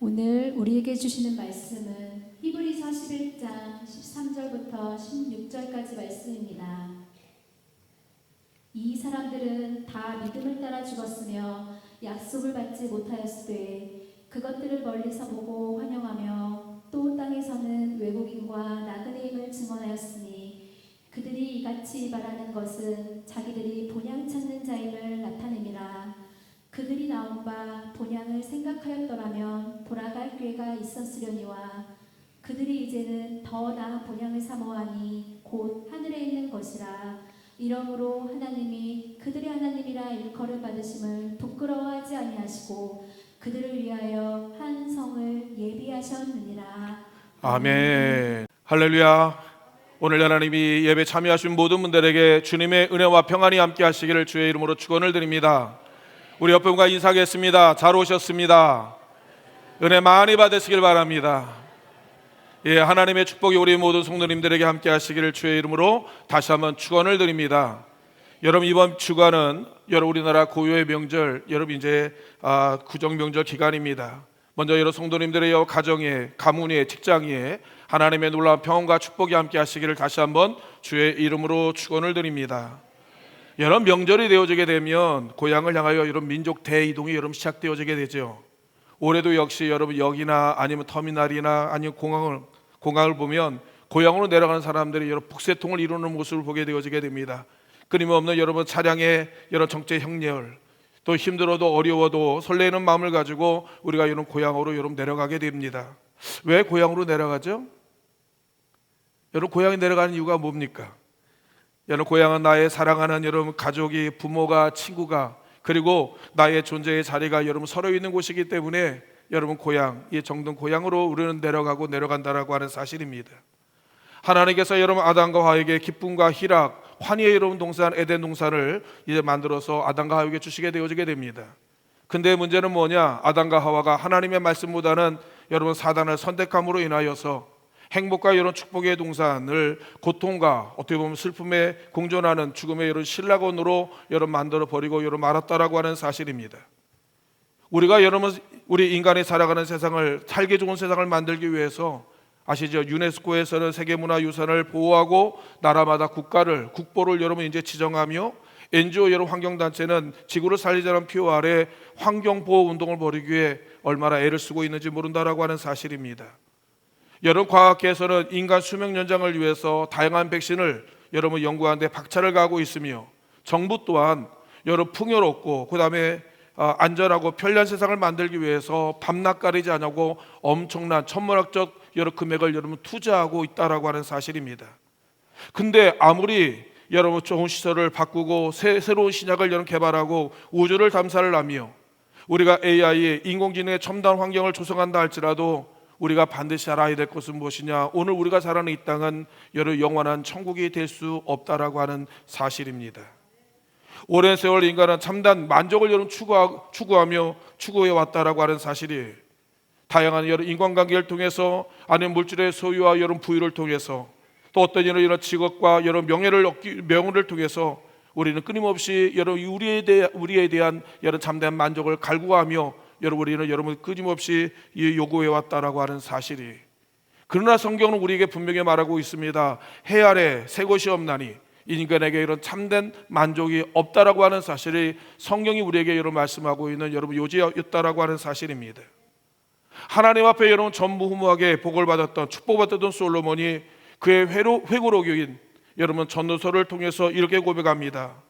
오늘 우리에게 주시는 말씀은 히브리서 11장 13절부터 16절까지 말씀입니다. 이 사람들은 다 믿음을 따라 죽었으며 약속을 받지 못하였으되 그것들을 멀리서 보고 환영하며 또 땅에서는 외국인과 나그네임을 증언하였으니 그들이 이같이 말하는 것은 자기들이 본향 찾는 자임을 나타내니라. 그들이 나온 바 본향을 생각하였더라면 돌아갈 기회가 있었으려니와 그들이 이제는 더 나은 본향을 사모하니 곧 하늘에 있는 것이라. 이러므로 하나님이 그들의 하나님이라 일컬음 받으심을 부끄러워하지 아니하시고 그들을 위하여 한 성을 예비하셨느니라. 아멘. 할렐루야. 오늘 하나님이 예배 참여하신 모든 분들에게 주님의 은혜와 평안이 함께 하시기를 주의 이름으로 축원을 드립니다. 우리 옆에 분과 인사하겠습니다. 잘 오셨습니다. 은혜 많이 받으시길 바랍니다. 예, 하나님의 축복이 우리 모든 성도님들에게 함께 하시기를 주의 이름으로 다시 한번 축원을 드립니다. 여러분, 이번 주간은 우리나라 고유의 명절, 여러분 이제 구정 명절 기간입니다. 먼저 여러 성도님들의 가정에, 가문에, 직장에 하나님의 놀라운 평안과 축복이 함께 하시기를 다시 한번 주의 이름으로 축원을 드립니다. 여러분, 명절이 되어지게 되면 고향을 향하여 이런 민족 대이동이 여러분 시작되어지게 되죠. 올해도 역시 여러분 역이나 아니면 터미널이나 아니면 공항을 보면 고향으로 내려가는 사람들이 여러 북새통을 이루는 모습을 보게 되어지게 됩니다. 끊임없는 여러분 차량의 여러 정체 형렬, 또 힘들어도 어려워도 설레는 마음을 가지고 우리가 이런 고향으로 여러분 내려가게 됩니다. 왜 고향으로 내려가죠? 여러분, 고향에 내려가는 이유가 뭡니까? 여러분, 고향은 나의 사랑하는 여러분 가족이, 부모가, 친구가, 그리고 나의 존재의 자리가 여러분 서로 있는 곳이기 때문에 여러분 고향, 이 정든 고향으로 우리는 내려간다라고 하는 사실입니다. 하나님께서 여러분 아담과 하와에게 기쁨과 희락, 환희의 여러분 동산 에덴 동산을 이제 만들어서 아담과 하와에게 주시게 되어지게 됩니다. 근데 문제는 뭐냐? 아담과 하와가 하나님의 말씀보다는 여러분 사단을 선택함으로 인하여서 행복과 이런 축복의 동산을 고통과 어떻게 보면 슬픔에 공존하는 죽음의 이런 신라곤으로 여러분 만들어 버리고 여러분 말았다라고 하는 사실입니다. 우리가 여러분 우리 인간이 살아가는 세상을, 살기 좋은 세상을 만들기 위해서 아시죠? 유네스코에서는 세계문화유산을 보호하고 나라마다 국보를 여러분 이제 지정하며 NGO 여러 환경단체는 지구를 살리자는 표어 아래 환경보호 운동을 벌이기 위해 얼마나 애를 쓰고 있는지 모른다라고 하는 사실입니다. 여러분, 과학계에서는 인간 수명 연장을 위해서 다양한 백신을 여러분 연구하는 데 박차를 가하고 있으며 정부 또한 여러분 풍요롭고 그 다음에 안전하고 편리한 세상을 만들기 위해서 밤낮 가리지 않고 엄청난 천문학적 여러 금액을 여러분 투자하고 있다라고 하는 사실입니다. 근데 아무리 여러분 좋은 시설을 바꾸고 새로운 신약을 여러분 개발하고 우주를 탐사를 하며 우리가 AI, 인공지능의 첨단 환경을 조성한다 할지라도 우리가 반드시 알아야 될 것은 무엇이냐? 오늘 우리가 살아가는 이 땅은 여러 영원한 천국이 될 수 없다라고 하는 사실입니다. 오랜 세월 인간은 참된 만족을 여러분 추구하며 추구해 왔다라고 하는 사실이 다양한 여러 인간관계를 통해서 아니면 물질의 소유와 여러 부유를 통해서 또 어떤 이런 직업과 여러 명예를 통해서 우리는 끊임없이 여러 우리에 대한 여러 참된 만족을 갈구하며 우리는 여러분 끊임없이 요구해 왔다라고 하는 사실이. 그러나 성경은 우리에게 분명히 말하고 있습니다. 해 아래 새 것이 없나니 인간에게 이런 참된 만족이 없다라고 하는 사실이 성경이 우리에게 여러분 말씀하고 있는 여러분 요지였다라고 하는 사실입니다. 하나님 앞에 여러분 전무후무하게 복을 받았던 축복받았던 솔로몬이 그의 회고록인 여러분 전도서를 통해서 이렇게 고백합니다.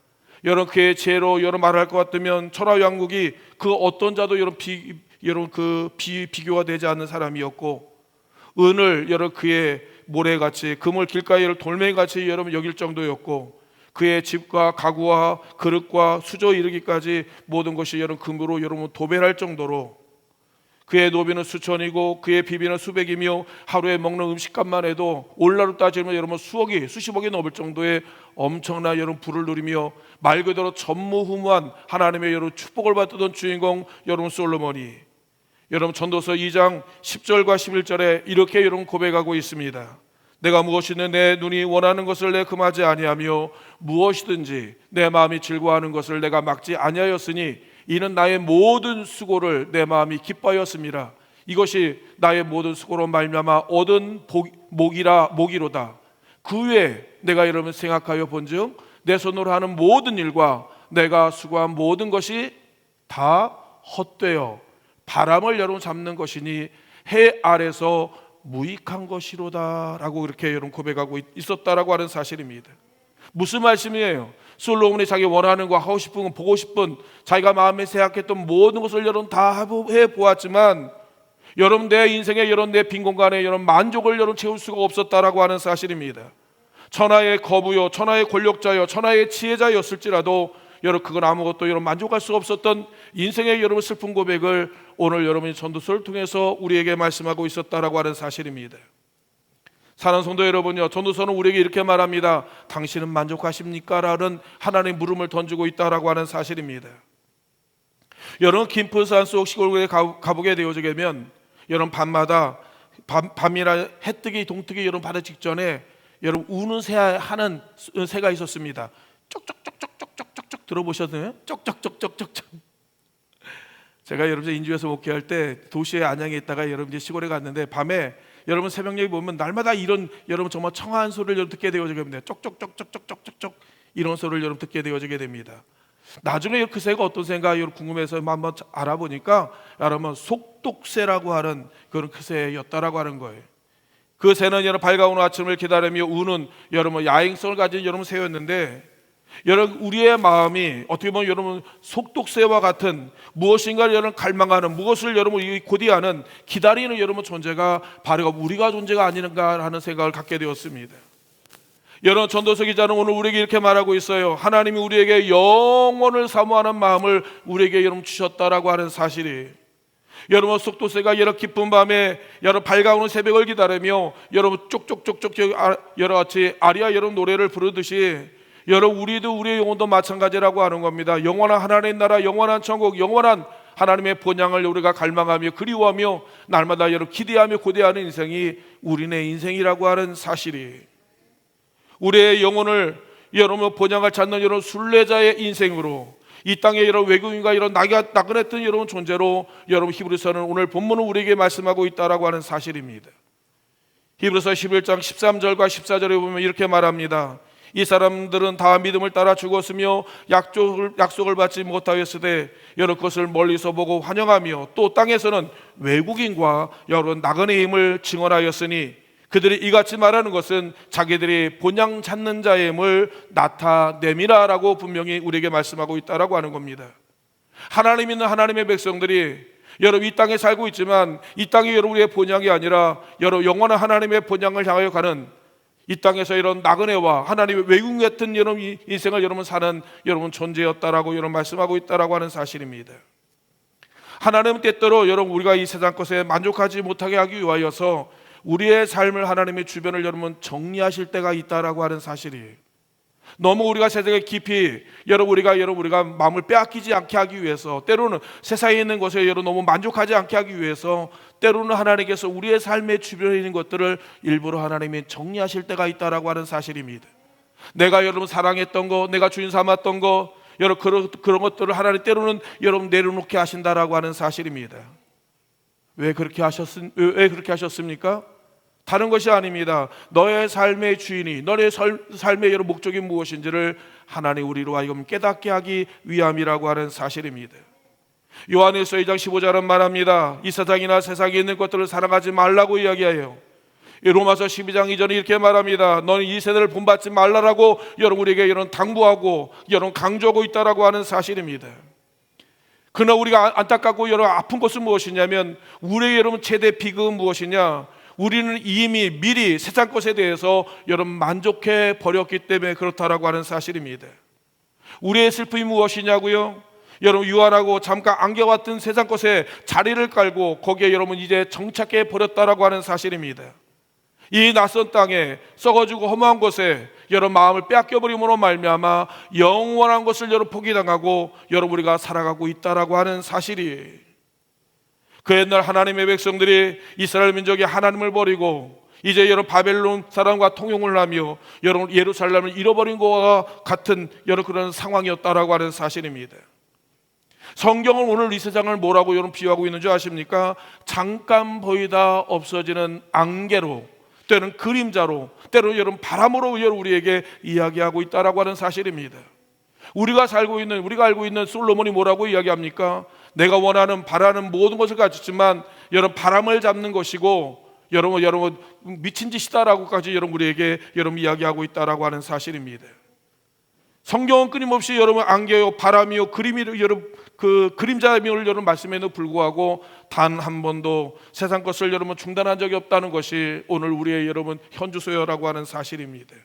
여러분 그의 죄로 여러분 말할 것 같으면 천하왕국이 그 어떤 자도 비교가 되지 않는 사람이었고 은을 여러분 그의 모래같이 금을 길가에 돌멩이같이 여러분 여길 정도였고 그의 집과 가구와 그릇과 수저 이르기까지 모든 것이 여러분 금으로 여러분 도배할 정도로 그의 노비는 수천이고 그의 비비는 수백이며 하루에 먹는 음식값만 해도 올라로 따지면 여러분 수십억이 넘을 정도의 엄청난 여러분 부를 누리며 말 그대로 전무후무한 하나님의 여러분 축복을 받던 주인공 여러분 솔로몬이 여러분 전도서 2장 10절과 11절에 이렇게 여러분 고백하고 있습니다. 내가 무엇이든 내 눈이 원하는 것을 내 금하지 아니하며 무엇이든지 내 마음이 즐거워하는 것을 내가 막지 아니하였으니 이는 나의 모든 수고를 내 마음이 기뻐하였습니다. 이것이 나의 모든 수고로 말미암아 얻은 목이로다. 그 외에 내가 여러분 생각하여 본즉 내 손으로 하는 모든 일과 내가 수고한 모든 것이 다 헛되어 바람을 여러분 잡는 것이니 해 아래서 무익한 것이로다 라고 이렇게 여러분 고백하고 있었다라고 하는 사실입니다. 무슨 말씀이에요? 솔로몬이 자기 원하는 거, 하고 싶은 거, 보고 싶은 자기가 마음에 생각했던 모든 것을 여러분 다 해보았지만 여러분 내 인생에 여러분 내 빈 공간에 여러분 만족을 여러분 채울 수가 없었다라고 하는 사실입니다. 천하의 거부요, 천하의 권력자요, 천하의 지혜자였을지라도 여러분 그건 아무것도 여러분 만족할 수 없었던 인생의 여러분 슬픈 고백을 오늘 여러분이 전도서를 통해서 우리에게 말씀하고 있었다라고 하는 사실입니다. 사랑하는 성도 여러분요, 전도서는 우리에게 이렇게 말합니다. 당신은 만족하십니까? 라는 하나님 물음을 던지고 있다라고 하는 사실입니다. 여러분 김포산 속 시골에 가보게 되어지게 되면 여러분 밤마다 밤이나 해뜨기 동뜨기 여러분 바로 직전에 여러분 우는 새 하는 새가 있었습니다. 쪽쪽쪽쪽쪽쪽쪽 들어보셨나요? 쪽쪽쪽쪽쪽쪽. 제가 여러분 인주에서 목회할 때 도시의 안양에 있다가 여러분 이제 시골에 갔는데 밤에 여러분 새벽녘에 보면 날마다 이런 여러분 정말 청아한 소리를 여러분 듣게 되어지게 됩니다. 쪽쪽쪽쪽쪽쪽쪽 이런 소리를 여러분 듣게 되어지게 됩니다. 나중에 그 새가 어떤 새인가 여러분 궁금해서 한번 알아보니까 여러분 속독새라고 하는 그런 그 새였다라고 하는 거예요. 그 새는 여러분 밝아오는 아침을 기다리며 우는 여러분 야행성을 가진 여러분 새였는데 여러분 우리의 마음이 어떻게 보면 여러분 속독새와 같은 무엇인가를 여러분 갈망하는 무엇을 여러분 고대하는 기다리는 여러분 존재가 바로 우리가 존재가 아닌가 하는 생각을 갖게 되었습니다. 여러분 전도서 기자는 오늘 우리에게 이렇게 말하고 있어요. 하나님이 우리에게 영원을 사모하는 마음을 우리에게 여러분 주셨다라고 하는 사실이 여러분 속독새가 여러 기쁜 밤에 여러 밝아오는 새벽을 기다리며 여러분 쪽쪽쪽쪽 여러 같이 아리아 여러분 노래를 부르듯이 여러분 우리도 우리의 영혼도 마찬가지라고 하는 겁니다. 영원한 하나님의 나라, 영원한 천국, 영원한 하나님의 본향을 우리가 갈망하며 그리워하며 날마다 여러분 기대하며 고대하는 인생이 우리네 인생이라고 하는 사실이 우리의 영혼을 여러분 본향을 찾는 여러분 순례자의 인생으로 이 땅에 여러분 외국인과 이런 나그네던 여러분 존재로 여러분 히브리서는 오늘 본문은 우리에게 말씀하고 있다라고 하는 사실입니다. 히브리서 11장 13절과 14절에 보면 이렇게 말합니다. 이 사람들은 다 믿음을 따라 죽었으며 약속을 받지 못하였으되 여러 것을 멀리서 보고 환영하며 또 땅에서는 외국인과 여러 나그네임을 증언하였으니 그들이 이같이 말하는 것은 자기들이 본향 찾는 자임을 나타내미라라고 분명히 우리에게 말씀하고 있다라고 하는 겁니다. 하나님 있는 하나님의 백성들이 여러분 이 땅에 살고 있지만 이 땅이 여러분의 본향이 아니라 여러분 영원한 하나님의 본향을 향하여 가는 이 땅에서 이런 나그네와 하나님의 외국 같은 여러분 인생을 여러분 사는 여러분 존재였다라고 여러분 말씀하고 있다라고 하는 사실입니다. 하나님은 때때로 여러분 우리가 이 세상 것에 만족하지 못하게 하기 위하여서 우리의 삶을 하나님의 주변을 여러분 정리하실 때가 있다라고 하는 사실이에요. 너무 우리가 세상에 깊이 우리가 마음을 빼앗기지 않게 하기 위해서 때로는 세상에 있는 것에 여러분 너무 만족하지 않게 하기 위해서 때로는 하나님께서 우리의 삶의 주변에 있는 것들을 일부러 하나님이 정리하실 때가 있다라고 하는 사실입니다. 내가 여러분 사랑했던 거, 내가 주인 삼았던 거, 여러분 그런 것들을 하나님 때로는 여러분 내려놓게 하신다라고 하는 사실입니다. 왜 그렇게 하셨습니까? 다른 것이 아닙니다. 너의 삶의 주인이 너의 삶의 여러 목적이 무엇인지를 하나님 우리로 하여금 깨닫게 하기 위함이라고 하는 사실입니다. 요한일서 2장 15절은 말합니다. 이 세상이나 세상에 있는 것들을 사랑하지 말라고 이야기해요. 로마서 12장 2절에 이렇게 말합니다. 너는 이 세대를 본받지 말라라고 여러분 우리에게 이런 당부하고 여러분 강조하고 있다라고 하는 사실입니다. 그러나 우리가 안타깝고 여러분 아픈 것은 무엇이냐면 우리의 여러분 최대 비극은 무엇이냐? 우리는 이미 미리 세상 것에 대해서 여러분 만족해 버렸기 때문에 그렇다라고 하는 사실입니다. 우리의 슬픔이 무엇이냐고요? 여러분 유한하고 잠깐 안겨왔던 세상 것에 자리를 깔고 거기에 여러분 이제 정착해 버렸다라고 하는 사실입니다. 이 낯선 땅에 썩어지고 허무한 곳에 여러분 마음을 빼앗겨버림으로 말미암아 영원한 것을 여러분 포기당하고 여러분 우리가 살아가고 있다라고 하는 사실이 그 옛날 하나님의 백성들이 이스라엘 민족이 하나님을 버리고 이제 여러분 바벨론 사람과 통용을 하며 여러분 예루살렘을 잃어버린 것과 같은 여러 그런 상황이었다라고 하는 사실입니다. 성경은 오늘 이 세상을 뭐라고 여러분 비유하고 있는 줄 아십니까? 잠깐 보이다 없어지는 안개로, 때로는 그림자로, 때로는 여러분 바람으로 여러분 우리에게 이야기하고 있다라고 하는 사실입니다. 우리가 알고 있는 솔로몬이 뭐라고 이야기합니까? 내가 원하는 바라는 모든 것을 가졌지만 여러분 바람을 잡는 것이고 여러분 미친 짓이다라고까지 여러분 우리에게 여러분 이야기하고 있다라고 하는 사실입니다. 성경은 끊임없이 여러분 안개요, 바람이요, 그림이요, 여러분 그 그림자임을 여러분 말씀에도 불구하고 단 한 번도 세상 것을 여러분 중단한 적이 없다는 것이 오늘 우리의 여러분 현주소여라고 하는 사실입니다.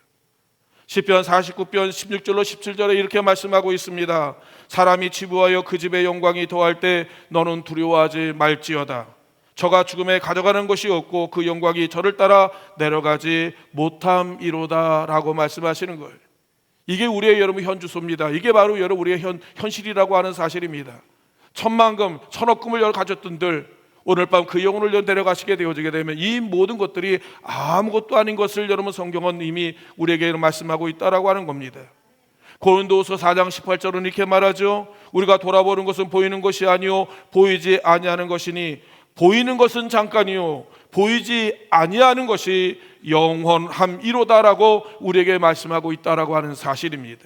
시편 49편 16절로 17절에 이렇게 말씀하고 있습니다. 사람이 치부하여 그 집의 영광이 더할 때 너는 두려워하지 말지어다. 저가 죽음에 가져가는 것이 없고 그 영광이 저를 따라 내려가지 못함이로다 라고 말씀하시는 거예요. 이게 우리의 여러분 현주소입니다. 이게 바로 여러분 우리의 현실이라고 하는 사실입니다. 천만금, 천억금을 여러 가졌던들 오늘 밤 그 영혼을 데려가시게 되어지게 되면 이 모든 것들이 아무것도 아닌 것을 여러분 성경은 이미 우리에게 말씀하고 있다라고 하는 겁니다. 고린도후서 4장 18절은 이렇게 말하죠. 우리가 돌아보는 것은 보이는 것이 아니요 보이지 아니하는 것이니 보이는 것은 잠깐이요 보이지 아니하는 것이 영원함이로다라고 우리에게 말씀하고 있다라고 하는 사실입니다.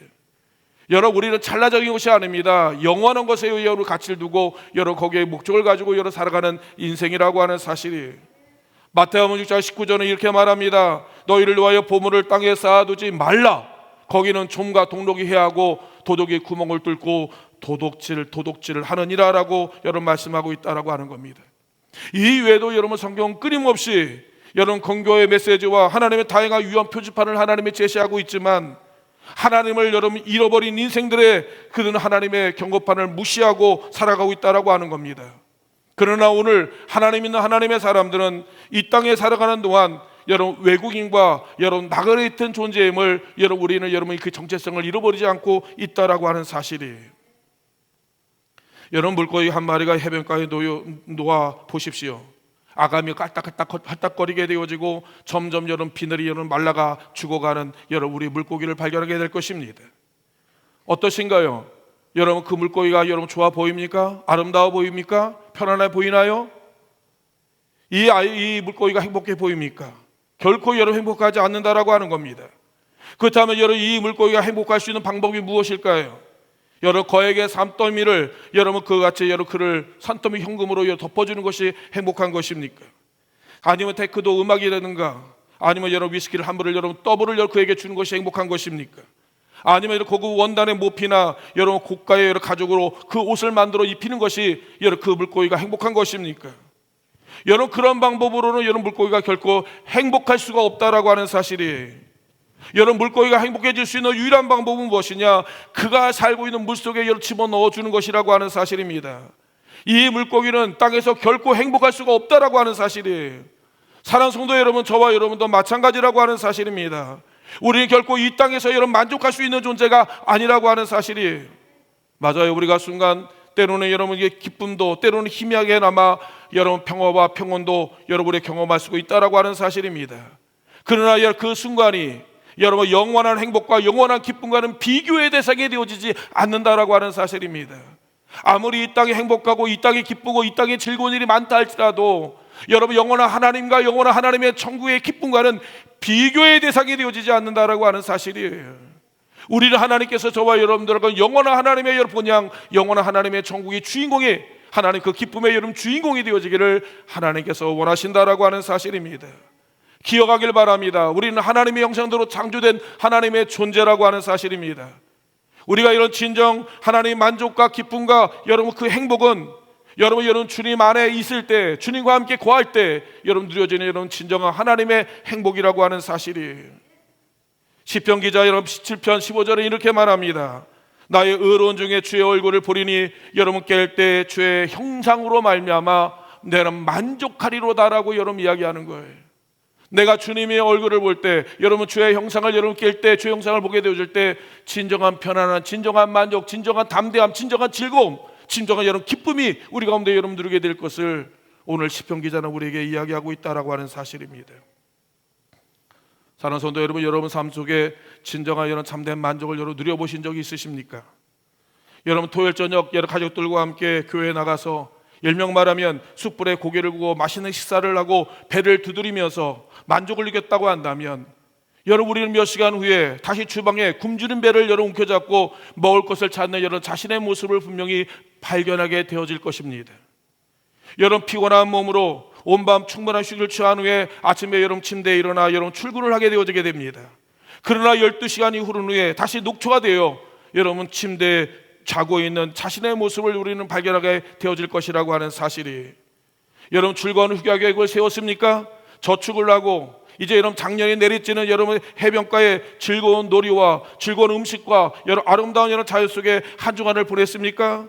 여러분 우리는 찰나적인 것이 아닙니다. 영원한 것에 여러분 가치를 두고 여러분 거기에 목적을 가지고 여러분 살아가는 인생이라고 하는 사실이에요. 마태복음 6장 19절은 이렇게 말합니다. 너희를 위하여 보물을 땅에 쌓아두지 말라. 거기는 좀과 동록이 해하고 도둑이 구멍을 뚫고 도둑질을 하느니라라고 여러분 말씀하고 있다라고 하는 겁니다. 이 외에도 여러분 성경은 끊임없이 여러분 건교의 메시지와 하나님의 다양한 유언 표지판을 하나님이 제시하고 있지만 하나님을 여러분 잃어버린 인생들의 그들은 하나님의 경고판을 무시하고 살아가고 있다라고 하는 겁니다. 그러나 오늘 하나님 있는 하나님의 사람들은 이 땅에 살아가는 동안 여러분 외국인과 여러분 나그네 있던 존재임을 여러분 우리는 여러분이 그 정체성을 잃어버리지 않고 있다라고 하는 사실이에요. 여러분 물고기 한 마리가 해변가에 놓아 보십시오. 아가미 깔딱깔딱거리게 되어지고 점점 여러분 비늘이 여러분 말라가 죽어가는 여러분 우리 물고기를 발견하게 될 것입니다. 어떠신가요? 여러분 그 물고기가 여러분 좋아 보입니까? 아름다워 보입니까? 편안해 보이나요? 이 물고기가 행복해 보입니까? 결코 여러분 행복하지 않는다라고 하는 겁니다. 그렇다면 여러분 이 물고기가 행복할 수 있는 방법이 무엇일까요? 여러분 거액의 산더미를 여러분 그같이 여러분 그를 산더미 현금으로 덮어주는 것이 행복한 것입니까? 아니면 테크도 음악이라든가 아니면 여러분 위스키를 한 번을 여러분 더블을 여러분 그에게 주는 것이 행복한 것입니까? 아니면 여러분 고급 원단의 모피나 여러분 고가의 여러분 가죽으로 그 옷을 만들어 입히는 것이 여러분 그 물고기가 행복한 것입니까? 여러분 그런 방법으로는 여러분 물고기가 결코 행복할 수가 없다라고 하는 사실이에요. 여러분 물고기가 행복해질 수 있는 유일한 방법은 무엇이냐? 그가 살고 있는 물속에 여러분 집어넣어 주는 것이라고 하는 사실입니다. 이 물고기는 땅에서 결코 행복할 수가 없다라고 하는 사실이에요. 사랑하는 성도 여러분, 저와 여러분도 마찬가지라고 하는 사실입니다. 우리는 결코 이 땅에서 여러분 만족할 수 있는 존재가 아니라고 하는 사실이에요. 맞아요. 우리가 순간 때로는 여러분에게 기쁨도 때로는 희미하게나마 여러분 평화와 평온도 여러분이 경험할 수 있다라고 하는 사실입니다. 그러나 그 순간이 여러분 영원한 행복과 영원한 기쁨과는 비교의 대상이 되어지지 않는다라고 하는 사실입니다. 아무리 이 땅이 행복하고 이 땅이 기쁘고 이 땅에 즐거운 일이 많다 할지라도 여러분 영원한 하나님과 영원한 하나님의 천국의 기쁨과는 비교의 대상이 되어지지 않는다라고 하는 사실이에요. 우리는 하나님께서 저와 여러분들과 영원한 하나님의 여러분 본향 영원한 하나님의 천국의 주인공이 하나님 그 기쁨의 여러분 주인공이 되어지기를 하나님께서 원하신다라고 하는 사실입니다. 기억하길 바랍니다. 우리는 하나님의 형상대로 창조된 하나님의 존재라고 하는 사실입니다. 우리가 이런 진정 하나님의 만족과 기쁨과 여러분 그 행복은 여러분 주님 안에 있을 때 주님과 함께 거할 때 여러분 누려지는 여러분 진정한 하나님의 행복이라고 하는 사실이에요. 시편 기자 여러분 17편 15절에 이렇게 말합니다. 나의 의로운 중에 주의 얼굴을 보리니 여러분 깰 때 주의 형상으로 말미암아 내는 만족하리로다라고 여러분 이야기하는 거예요. 내가 주님의 얼굴을 볼 때 여러분 주의 형상을 여러분 깰 때 주의 형상을 보게 되어질 때 진정한 편안한 진정한 만족 진정한 담대함 진정한 즐거움 진정한 여러분 기쁨이 우리 가운데 여러분 누리게 될 것을 오늘 시편 기자는 우리에게 이야기하고 있다라고 하는 사실입니다. 사랑하는 성도 여러분 삶 속에 진정한 이런 참된 만족을 여러분 누려보신 적이 있으십니까? 여러분 토요일 저녁 여러 가족들과 함께 교회에 나가서 일명 말하면 숯불에 고기를 구워 맛있는 식사를 하고 배를 두드리면서 만족을 느꼈다고 한다면, 여러분 우리는 몇 시간 후에 다시 주방에 굶주린 배를 여러분 움켜잡고 먹을 것을 찾는 여러분 자신의 모습을 분명히 발견하게 되어질 것입니다. 여러분 피곤한 몸으로 온밤 충분한 휴식을 취한 후에 아침에 여러분 침대에 일어나 여러분 출근을 하게 되어지게 됩니다. 그러나 12시간이 흐른 후에 다시 녹초가 되어 여러분 침대에 자고 있는 자신의 모습을 우리는 발견하게 되어질 것이라고 하는 사실이, 여러분 즐거운 휴가 계획을 세웠습니까? 저축을 하고 이제 여러분 작년에 내리쬐는 여러분 해변가의 즐거운 놀이와 즐거운 음식과 여러분 아름다운 여러분 자연 속에 한 주간을 보냈습니까?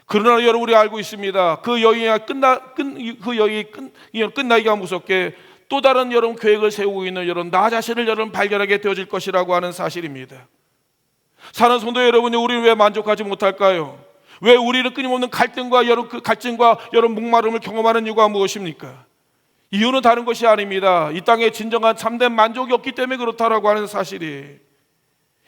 그러나 여러분 우리 알고 있습니다. 그 여행이 끝나기가 무섭게 또 다른 여러분 계획을 세우고 있는 여러분 나 자신을 여러분 발견하게 되어질 것이라고 하는 사실입니다. 사는 성도 여러분이 우리는 왜 만족하지 못할까요? 왜 우리는 끊임없는 갈등과 여러분 그 갈증과 여러분 목마름을 경험하는 이유가 무엇입니까? 이유는 다른 것이 아닙니다. 이 땅에 진정한 참된 만족이 없기 때문에 그렇다라고 하는 사실이,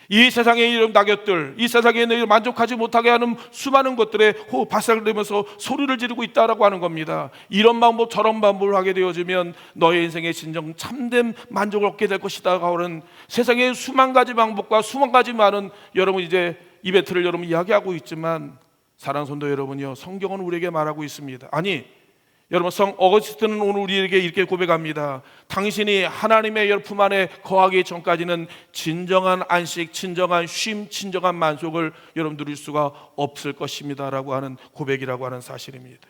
이 세상의 이런 낙엽들, 이 세상에 있는 만족하지 못하게 하는 수많은 것들에 발사되면서 소리를 지르고 있다라고 하는 겁니다. 이런 방법 저런 방법을 하게 되어지면 너의 인생에 진정 참된 만족을 얻게 될 것이다 하는 세상의 수만 가지 방법과 수만 가지 많은 여러분 이제 이벤트를 여러분 이야기하고 있지만, 사랑하는 성도 여러분이요, 성경은 우리에게 말하고 있습니다. 아니 여러분 성 어거스틴은 오늘 우리에게 이렇게 고백합니다. 당신이 하나님의 품 안에 거하기 전까지는 진정한 안식, 진정한 쉼, 진정한 만족을 여러분 누릴 수가 없을 것입니다 라고 하는 고백이라고 하는 사실입니다.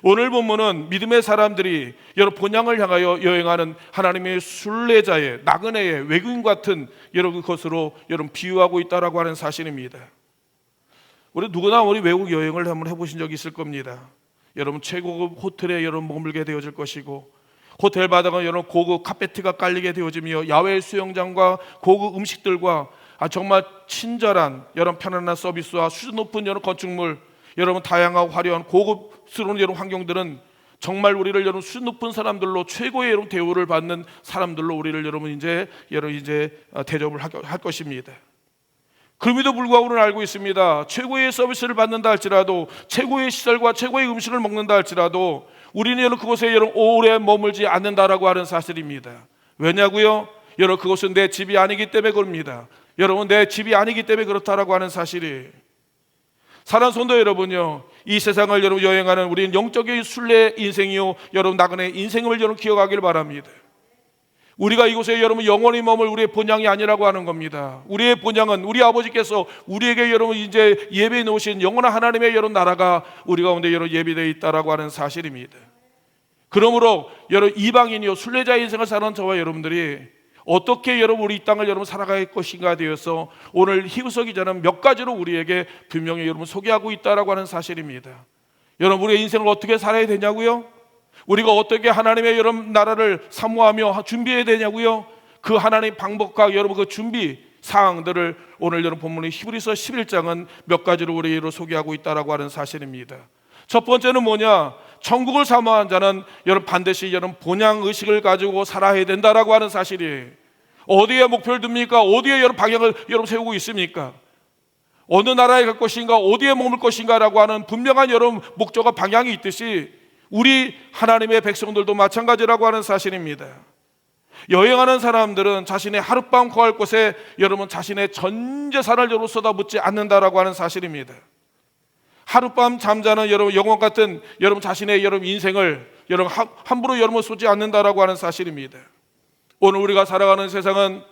오늘 본문은 믿음의 사람들이 여러분 본향을 향하여 여행하는 하나님의 순례자의 나그네의 외국인 같은 여러분 그것으로 여러분 비유하고 있다라고 하는 사실입니다. 우리 누구나 우리 외국 여행을 한번 해보신 적이 있을 겁니다. 여러분 최고급 호텔에 여러분 머물게 되어질 것이고, 호텔 바닥은 여러분 고급 카페트가 깔리게 되어지며 야외 수영장과 고급 음식들과 정말 친절한 여러분 편안한 서비스와 수준 높은 여러분 건축물, 여러분 다양하고 화려한 고급스러운 여러분 환경들은 정말 우리를 여러분 수준 높은 사람들로 최고의 여러분 대우를 받는 사람들로 우리를 여러분 이제 대접을 할 것입니다. 그럼에도 불구하고 우리는 알고 있습니다. 최고의 서비스를 받는다 할지라도, 최고의 시설과 최고의 음식을 먹는다 할지라도 우리는 여러분 그곳에 여러분 오래 머물지 않는다라고 하는 사실입니다. 왜냐고요? 여러분 그곳은 내 집이 아니기 때문에 그럽니다. 여러분 내 집이 아니기 때문에 그렇다라고 하는 사실이, 사랑하는 성도 여러분요, 이 세상을 여러분 여행하는 우리는 영적인 순례 인생이요 여러분 나그네 인생을 여러분 기억하길 바랍니다. 우리가 이곳에 여러분 영원히 머물 우리의 본향이 아니라고 하는 겁니다. 우리의 본향은 우리 아버지께서 우리에게 여러분 이제 예배해 놓으신 영원한 하나님의 여러분 나라가 우리 가운데 여러분 예비되어 있다라고 하는 사실입니다. 그러므로 여러분 이방인이요 순례자 인생을 사는 저와 여러분들이 어떻게 여러분 우리 이 땅을 여러분 살아갈 것인가 되어서 오늘 히브리서 기자는 몇 가지로 우리에게 분명히 여러분 소개하고 있다라고 하는 사실입니다. 여러분 우리의 인생을 어떻게 살아야 되냐고요? 우리가 어떻게 하나님의 여러분 나라를 사모하며 준비해야 되냐고요? 그 하나님의 방법과 여러분 그 준비 사항들을 오늘 여러분 본문의 히브리서 11장은 몇 가지로 우리로 소개하고 있다라고 하는 사실입니다. 첫 번째는 뭐냐? 천국을 사모하는 자는 여러분 반드시 여러분 본향 의식을 가지고 살아야 된다라고 하는 사실이에요. 어디에 목표를 둡니까? 어디에 여러분 방향을 여러분 세우고 있습니까? 어느 나라에 갈 것인가? 어디에 머물 것인가라고 하는 분명한 여러분 목적과 방향이 있듯이 우리 하나님의 백성들도 마찬가지라고 하는 사실입니다. 여행하는 사람들은 자신의 하룻밤 거할 곳에 여러분 자신의 전 재산을 여러분 쏟아붓지 않는다라고 하는 사실입니다. 하룻밤 잠자는 여러분 영혼 같은 여러분 자신의 여러분 인생을 여러분 함부로 여러분 쏟지 않는다라고 하는 사실입니다. 오늘 우리가 살아가는 세상은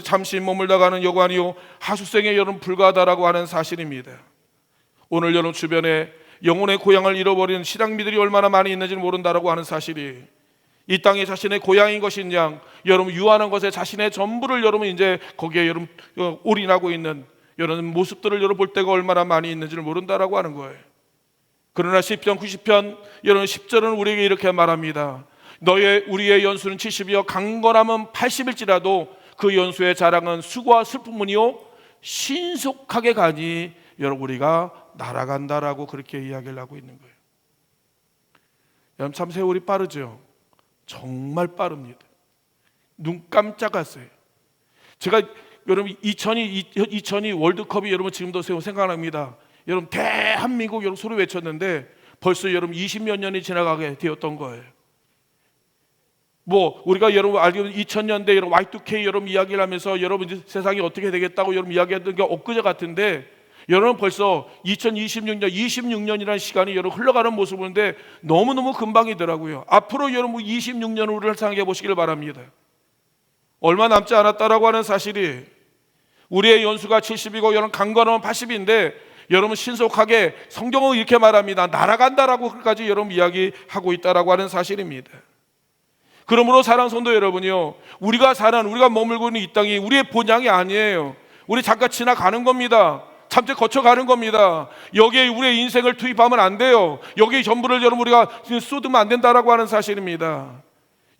잠시 머물다 가는 여관이요 하수생에 여러분 불과하다라고 하는 사실입니다. 오늘 여러분 주변에 영혼의 고향을 잃어버리는 신앙미들이 얼마나 많이 있는지 모른다라고 하는 사실이, 이 땅이 자신의 고향인 것인 양 여러분 유한한 것에 자신의 전부를 여러분 이제 거기에 여러분 올인하고 있는 이런 모습들을 여러분 볼 때가 얼마나 많이 있는지를 모른다라고 하는 거예요. 그러나 시편 90편 여러분 10절은 우리에게 이렇게 말합니다. 우리의 연수는 70이요 강건함은 80일지라도 그 연수의 자랑은 수고와 슬픔이요 신속하게 가니 여러분 우리가 날아간다라고 그렇게 이야기를 하고 있는 거예요. 여러분 참 세월이 빠르죠. 정말 빠릅니다. 눈 깜짝았어요. 제가 여러분 2002 월드컵이 여러분 지금도 생각납니다. 여러분 대한민국 여러분 소리 외쳤는데 벌써 여러분 20몇 년이 지나가게 되었던 거예요. 뭐 우리가 여러분 알기로 2000년대 여러분 Y2K 여러분 이야기를 하면서 여러분 이제 세상이 어떻게 되겠다고 여러분 이야기했던 게 엊그제 같은데 여러분 벌써 26년이라는 시간이 여러분 흘러가는 모습을 보는데 너무너무 금방이더라고요. 앞으로 여러분 26년 후를 생각해 보시길 바랍니다. 얼마 남지 않았다라고 하는 사실이 우리의 연수가 70이고 여러분 강건하면 80인데 여러분 신속하게 성경은 이렇게 말합니다. 날아간다라고까지 여러분 이야기하고 있다라고 하는 사실입니다. 그러므로 사랑하는 성도 여러분이요, 우리가 머물고 있는 이 땅이 우리의 본향이 아니에요. 우리 잠깐 지나가는 겁니다. 잠시 거쳐가는 겁니다. 여기에 우리의 인생을 투입하면 안 돼요. 여기에 전부를 여러분 우리가 쏟으면 안 된다라고 하는 사실입니다.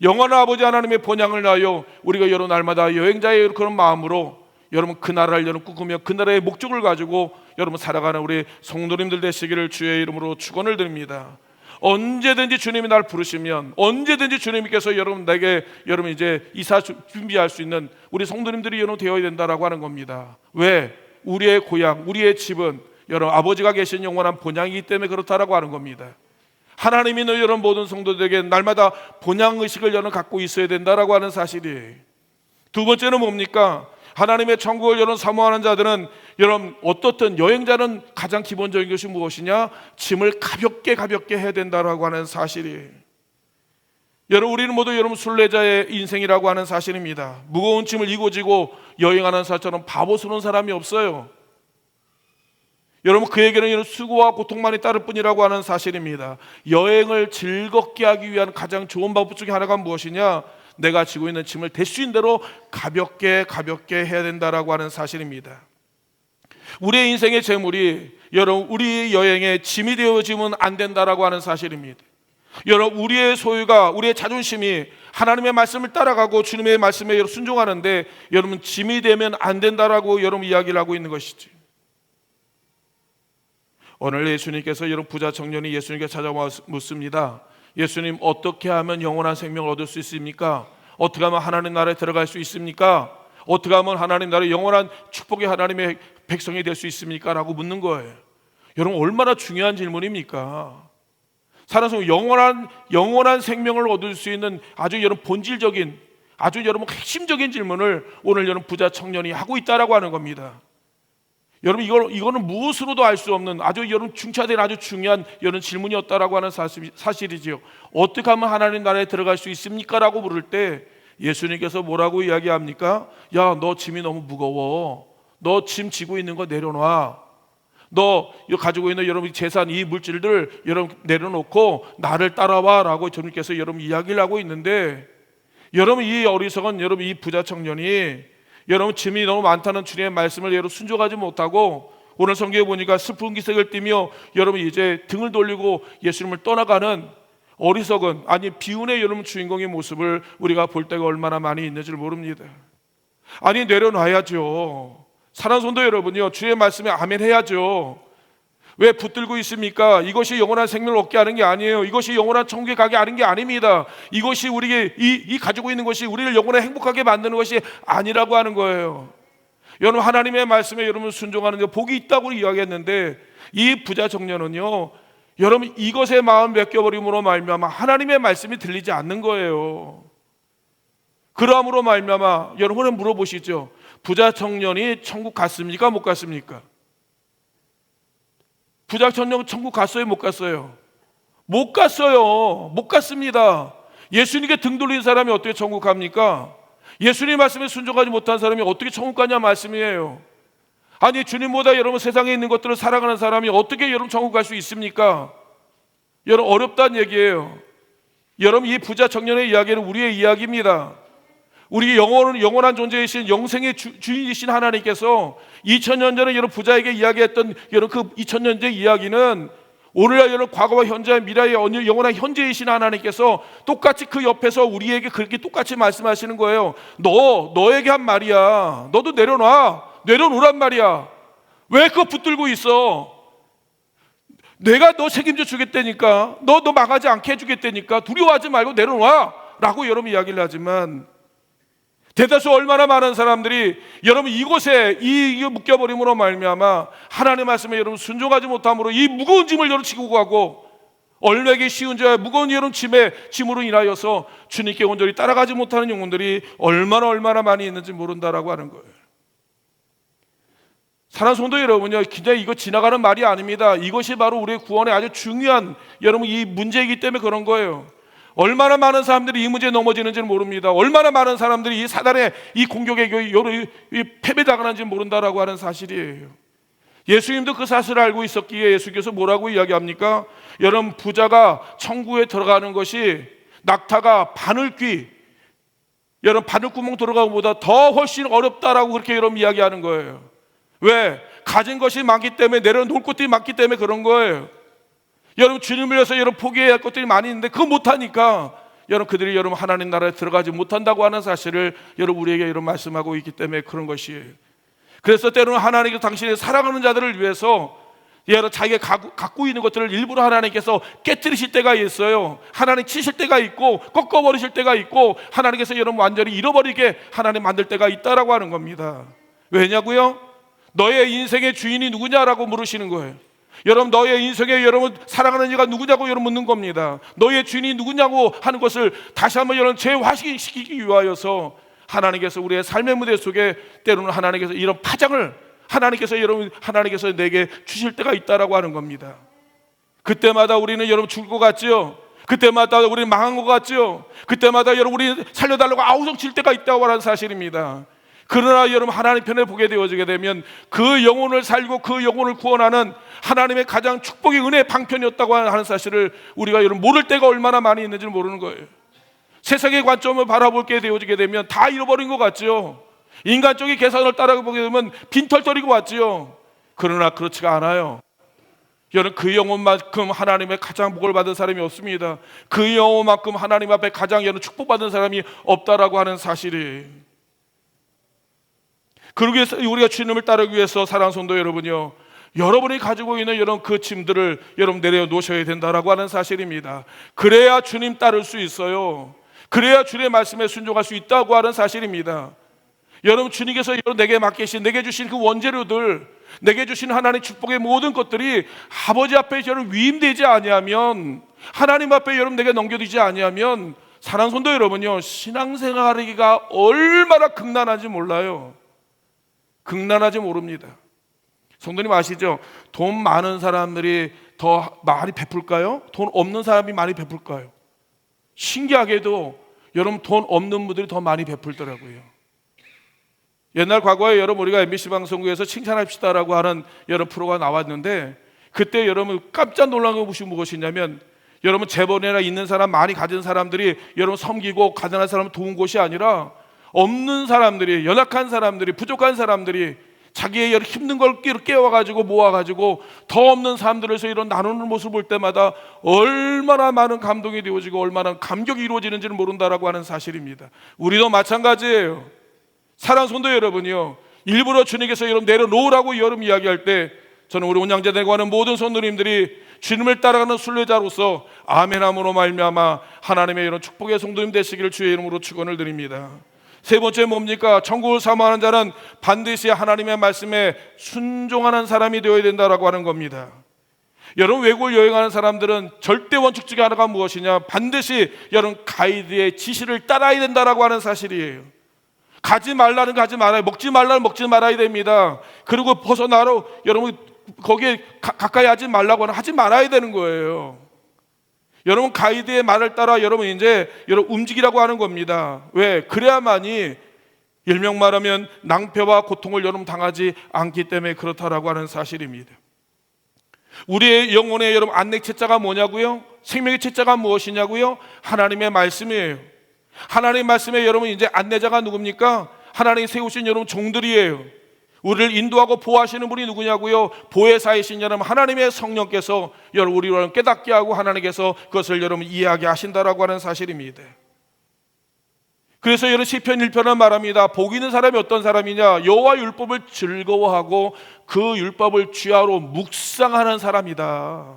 영원한 아버지 하나님의 본향을 나여 우리가 여러 날마다 여행자의 그런 마음으로 여러분 그 나라를 여러분 꿈꾸며 그 나라의 목적을 가지고 여러분 살아가는 우리 성도님들 되시기를 주의 이름으로 축원을 드립니다. 언제든지 주님이 날 부르시면 언제든지 주님께서 여러분에게 여러분 이제 이사 준비할 수 있는 우리 성도님들이 여러분 되어야 된다라고 하는 겁니다. 왜? 우리의 고향, 우리의 집은 여러분 아버지가 계신 영원한 본향이기 때문에 그렇다라고 하는 겁니다. 하나님이 여러분 모든 성도들에게 날마다 본향 의식을 여러분 갖고 있어야 된다라고 하는 사실이에요. 두 번째는 뭡니까? 하나님의 천국을 여러분 사모하는 자들은 여러분 어떻든 여행자는 가장 기본적인 것이 무엇이냐? 짐을 가볍게 해야 된다라고 하는 사실이에요. 여러분 우리는 모두 여러분 순례자의 인생이라고 하는 사실입니다. 무거운 짐을 이고 지고 여행하는 사람처럼 바보스러운 사람이 없어요. 여러분 그에게는 이런 수고와 고통만이 따를 뿐이라고 하는 사실입니다. 여행을 즐겁게 하기 위한 가장 좋은 방법 중에 하나가 무엇이냐? 내가 지고 있는 짐을 될 수 있는 대로 가볍게 해야 된다라고 하는 사실입니다. 우리의 인생의 재물이 여러분 우리 여행의 짐이 되어지면 안 된다라고 하는 사실입니다. 여러분 우리의 소유가 우리의 자존심이 하나님의 말씀을 따라가고 주님의 말씀에 순종하는데 여러분 짐이 되면 안 된다라고 여러분 이야기를 하고 있는 것이지. 오늘 예수님께서 여러분 부자 청년이 예수님께 찾아와 묻습니다. 예수님 어떻게 하면 영원한 생명을 얻을 수 있습니까? 어떻게 하면 하나님 나라에 들어갈 수 있습니까? 어떻게 하면 하나님 나라의 영원한 축복의 하나님의 백성이 될 수 있습니까? 라고 묻는 거예요. 여러분 얼마나 중요한 질문입니까? 살아서 영원한 생명을 얻을 수 있는 아주 여러분 본질적인 아주 여러분 핵심적인 질문을 오늘 여러분 부자 청년이 하고 있다라고 하는 겁니다. 여러분 이거는 무엇으로도 알 수 없는 아주 여러분 중차된 아주 중요한 여러분 질문이었다라고 하는 사실이지요. 어떻게 하면 하나님 나라에 들어갈 수 있습니까? 라고 물을 때 예수님께서 뭐라고 이야기합니까? 야, 너 짐이 너무 무거워. 너 짐 지고 있는 거 내려놔. 너 가지고 있는 여러분 재산 이 물질들 여러분 내려놓고 나를 따라와 라고 주님께서 여러분 이야기를 하고 있는데 여러분 이 어리석은 여러분 이 부자 청년이 여러분 짐이 너무 많다는 주님의 말씀을 여러분 순종하지 못하고 오늘 성경에 보니까 슬픈 기색을 띠며 여러분 이제 등을 돌리고 예수님을 떠나가는 어리석은 아니 비운의 여러분 주인공의 모습을 우리가 볼 때가 얼마나 많이 있는지를 모릅니다. 아니 내려놔야죠. 사랑하는 성도 여러분이요, 주의 말씀에 아멘 해야죠. 왜 붙들고 있습니까? 이것이 영원한 생명을 얻게 하는 게 아니에요. 이것이 영원한 천국에 가게 하는 게 아닙니다. 이것이 우리에게 이 가지고 있는 것이 우리를 영원히 행복하게 만드는 것이 아니라고 하는 거예요. 여러분 하나님의 말씀에 여러분 순종하는 데 복이 있다고 이야기했는데 이 부자 청년은요, 여러분 이것에 마음 맡겨버림으로 말미암아 하나님의 말씀이 들리지 않는 거예요. 그러함으로 말미암아 여러분은 물어보시죠. 부자 청년이 천국 갔습니까? 못 갔습니까? 부자 청년 천국 갔어요? 못 갔어요? 못 갔어요. 못 갔습니다. 예수님께 등 돌린 사람이 어떻게 천국 갑니까? 예수님 말씀에 순종하지 못한 사람이 어떻게 천국 가냐 말씀이에요. 아니 주님보다 여러분 세상에 있는 것들을 살아가는 사람이 어떻게 여러분 천국 갈 수 있습니까? 여러분 어렵다는 얘기예요. 여러분 이 부자 청년의 이야기는 우리의 이야기입니다. 우리 영원한 존재이신 영생의 주인이신 하나님께서 2000년 전에 여러분 부자에게 이야기했던 여러분 그 2000년 전 이야기는 오늘날 여러분 과거와 현재 미래의 영원한 현재이신 하나님께서 똑같이 그 옆에서 우리에게 그렇게 똑같이 말씀하시는 거예요. 너에게 한 말이야. 너도 내려놓으란 말이야. 왜 그거 붙들고 있어? 내가 너 책임져 주겠다니까. 너 망하지 않게 해주겠다니까. 두려워하지 말고 내려놔 라고 여러분 이야기를 하지만 대다수 얼마나 많은 사람들이 여러분 이곳에 이게 묶여버림으로 말미암아 하나님의 말씀에 여러분 순종하지 못함으로 이 무거운 짐을 여러분 지고 가고 얼매기 쉬운 자의 무거운 여러분 짐으로 인하여서 주님께 온전히 따라가지 못하는 영혼들이 얼마나 많이 있는지 모른다라고 하는 거예요. 사랑하는 성도 여러분요, 그냥 이거 지나가는 말이 아닙니다. 이것이 바로 우리의 구원의 아주 중요한 여러분 이 문제이기 때문에 그런 거예요. 얼마나 많은 사람들이 이 문제에 넘어지는지는 모릅니다. 얼마나 많은 사람들이 이 사단의 이 공격에 패배당하는지 모른다라고 하는 사실이에요. 예수님도 그 사실을 알고 있었기에 예수께서 뭐라고 이야기합니까? 여러분 부자가 천국에 들어가는 것이 낙타가 바늘귀 여러분 바늘구멍 들어가는 것보다 더 훨씬 어렵다라고 그렇게 여러분 이야기하는 거예요. 왜? 가진 것이 많기 때문에 내려놓을 것들이 많기 때문에 그런 거예요. 여러분 주님을 위해서 여러분 포기해야 할 것들이 많이 있는데 그거 못하니까 여러분 그들이 여러분 하나님 나라에 들어가지 못한다고 하는 사실을 여러분 우리에게 여러분 말씀하고 있기 때문에 그런 것이에요. 그래서 때로는 하나님께서 당신의 사랑하는 자들을 위해서 여러분 자기가 갖고 있는 것들을 일부러 하나님께서 깨뜨리실 때가 있어요. 하나님 치실 때가 있고 꺾어버리실 때가 있고 하나님께서 여러분 완전히 잃어버리게 하나님 만들 때가 있다라고 하는 겁니다. 왜냐고요? 너의 인생의 주인이 누구냐라고 물으시는 거예요. 여러분 너의 인생에 여러분 사랑하는 이가 누구냐고 여러분 묻는 겁니다. 너의 주인이 누구냐고 하는 것을 다시 한번 여러분 재화시키기 위하여서 하나님께서 우리의 삶의 무대 속에 때로는 하나님께서 이런 파장을 하나님께서 내게 주실 때가 있다라고 하는 겁니다. 그때마다 우리는 여러분 죽을 것 같지요. 그때마다 우리는 망한 것 같지요. 그때마다 여러분 우리 살려달라고 아우성 칠 때가 있다고 하는 사실입니다. 그러나 여러분 하나님 편에 보게 되어지게 되면 그 영혼을 살고 그 영혼을 구원하는 하나님의 가장 축복의 은혜의 방편이었다고 하는 사실을 우리가 여러분 모를 때가 얼마나 많이 있는지를 모르는 거예요. 세상의 관점을 바라볼 게 되어지게 되면 다 잃어버린 것 같지요. 인간적인 계산을 따라보게 되면 빈털터리고 왔지요. 그러나 그렇지가 않아요. 여러분 그 영혼만큼 하나님의 가장 복을 받은 사람이 없습니다. 그 영혼만큼 하나님 앞에 가장 여러분 축복받은 사람이 없다라고 하는 사실이. 그러기 위해서 우리가 주님을 따르기 위해서 사랑하는 성도 여러분요, 여러분이 가지고 있는 여러분 그 짐들을 여러분 내려놓으셔야 된다라고 하는 사실입니다. 그래야 주님 따를 수 있어요. 그래야 주님의 말씀에 순종할 수 있다고 하는 사실입니다. 여러분 주님께서 여러분 내게 맡기신 내게 주신 그 원재료들, 내게 주신 하나님의 축복의 모든 것들이 아버지 앞에 여러분 위임되지 아니하면, 하나님 앞에 여러분 내게 넘겨지지 아니하면 사랑하는 성도 여러분요, 신앙생활하기가 얼마나 극난한지 몰라요. 극난하지 모릅니다. 성도님 아시죠? 돈 많은 사람들이 더 많이 베풀까요? 돈 없는 사람이 많이 베풀까요? 신기하게도 여러분 돈 없는 분들이 더 많이 베풀더라고요. 옛날 과거에 여러분 우리가 MBC 방송국에서 칭찬합시다라고 하는 여러 프로가 나왔는데 그때 여러분 깜짝 놀란 것이 무엇이냐면 여러분 재벌이나 있는 사람 많이 가진 사람들이 여러분 섬기고 가난한 사람을 도운 곳이 아니라 없는 사람들이, 연약한 사람들이, 부족한 사람들이 자기의 여러 힘든 걸 깨워가지고 모아가지고 더 없는 사람들에서 이런 나누는 모습을 볼 때마다 얼마나 많은 감동이 되어지고 얼마나 감격이 이루어지는지를 모른다라고 하는 사실입니다. 우리도 마찬가지예요. 사랑하는 성도 여러분이요, 일부러 주님께서 여러분 내려놓으라고 여러분 이야기할 때 저는 우리 온양제되고 하는 모든 성도님들이 주님을 따라가는 순례자로서 아멘함으로 말미암아 하나님의 이런 축복의 성도님 되시기를 주의 이름으로 축원을 드립니다. 세 번째 뭡니까? 천국을 사모하는 자는 반드시 하나님의 말씀에 순종하는 사람이 되어야 된다라고 하는 겁니다. 여러분 외국을 여행하는 사람들은 절대 원칙 중에 하나가 무엇이냐? 반드시 여러분 가이드의 지시를 따라야 된다라고 하는 사실이에요. 가지 말라는 가지 말아야, 먹지 말라는 먹지 말아야 됩니다. 그리고 벗어나러 여러분 거기에 가까이 하지 말라고 하지 말아야 되는 거예요. 여러분 가이드의 말을 따라 여러분 이제 여러분 움직이라고 하는 겁니다. 왜? 그래야만이 일명 말하면 낭패와 고통을 여러분 당하지 않기 때문에 그렇다라고 하는 사실입니다. 우리의 영혼의 여러분 안내 책자가 뭐냐고요? 생명의 책자가 무엇이냐고요? 하나님의 말씀이에요. 하나님의 말씀에 여러분 이제 안내자가 누굽니까? 하나님이 세우신 여러분 종들이에요. 우리를 인도하고 보호하시는 분이 누구냐고요? 보혜사이신 여러분 하나님의 성령께서 여러분 우리를 깨닫게 하고 하나님께서 그것을 여러분 이해하게 하신다라고 하는 사실입니다. 그래서 여러분 시편 1편은 말합니다. 복 있는 사람이 어떤 사람이냐? 여호와 율법을 즐거워하고 그 율법을 주야로 묵상하는 사람이다.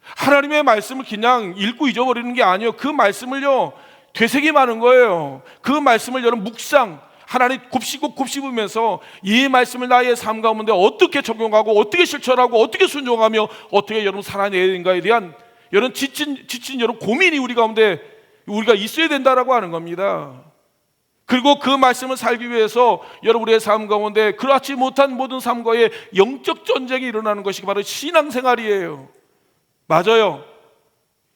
하나님의 말씀을 그냥 읽고 잊어버리는 게 아니에요. 그 말씀을요 되색이 많은 거예요. 그 말씀을 여러분 묵상, 하나님 곱씹으면서 이 말씀을 나의 삶 가운데 어떻게 적용하고 어떻게 실천하고 어떻게 순종하며 어떻게 여러분 살아내야 되는가에 대한 여러분 지친 여러분 고민이 우리 가운데 우리가 있어야 된다라고 하는 겁니다. 그리고 그 말씀을 살기 위해서 여러분 우리의 삶 가운데 그렇지 못한 모든 삶과의 영적 전쟁이 일어나는 것이 바로 신앙생활이에요. 맞아요.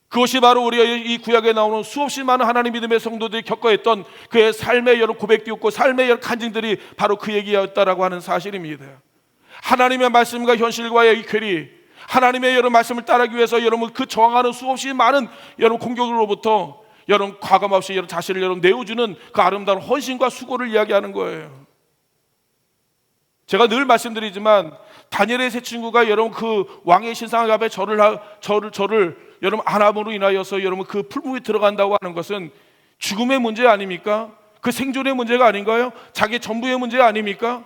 그것이 바로 우리가 이 구약에 나오는 수없이 많은 하나님 믿음의 성도들이 겪어했던 그의 삶의 여러 고백이었고 삶의 여러 간증들이 바로 그 얘기였다라고 하는 사실입니다. 하나님의 말씀과 현실과의 이 괴리, 하나님의 여러 말씀을 따르기 위해서 여러분 그 저항하는 수없이 많은 여러분 공격으로부터 여러분 과감 없이 여러분 자신을 여러분 내어주는 그 아름다운 헌신과 수고를 이야기하는 거예요. 제가 늘 말씀드리지만 다니엘의 세 친구가 여러분 그 왕의 신상 앞에 절을 여러분 안 함으로 인하여서 여러분 그 풀무에 들어간다고 하는 것은 죽음의 문제 아닙니까? 그 생존의 문제가 아닌가요? 자기 전부의 문제 아닙니까?